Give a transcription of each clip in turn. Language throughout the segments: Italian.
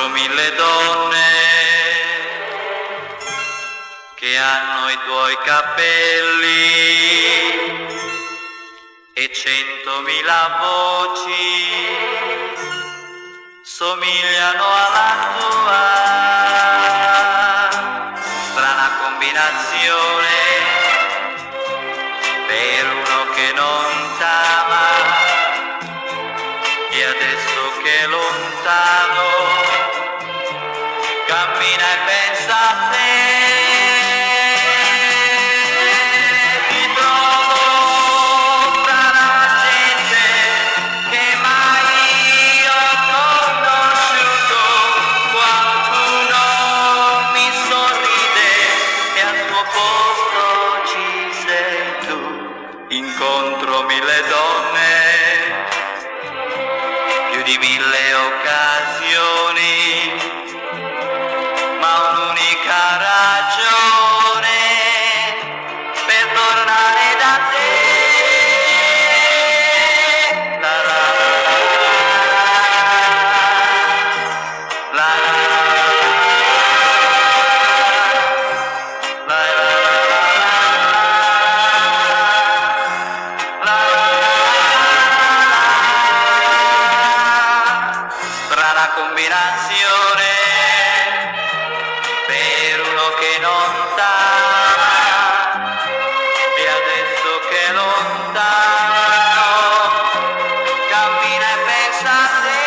incontro mille donne che hanno i tuoi capelli e 100.000 voci somigliano alla tua. Strana combinazione per uno che non t'ama e adesso che è lontano cammina e pensa a te. Ti trovo tra la gente che mai ho conosciuto, qualcuno mi sorride e al tuo posto ci sei tu. Incontro mille donne, più di 1000 occasioni, ma un'unica ragione per tornare da te. La la la la la la strana combinazione per uno che non t'ama e adesso che è lontano cammina e pensa a te.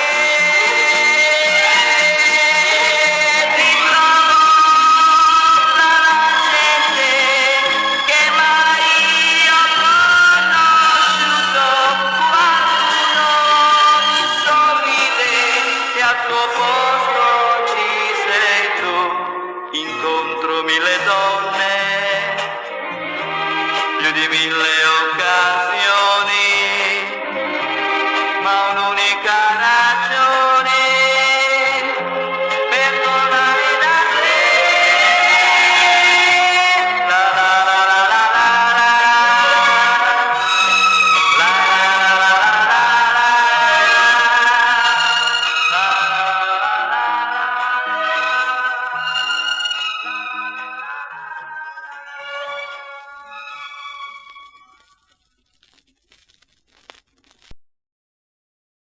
Ti trovo tra la gente che mai ho conosciuto, qualcuno mi sorride e al tuo posto ci sei tu. Incontro mille donne, più di 1000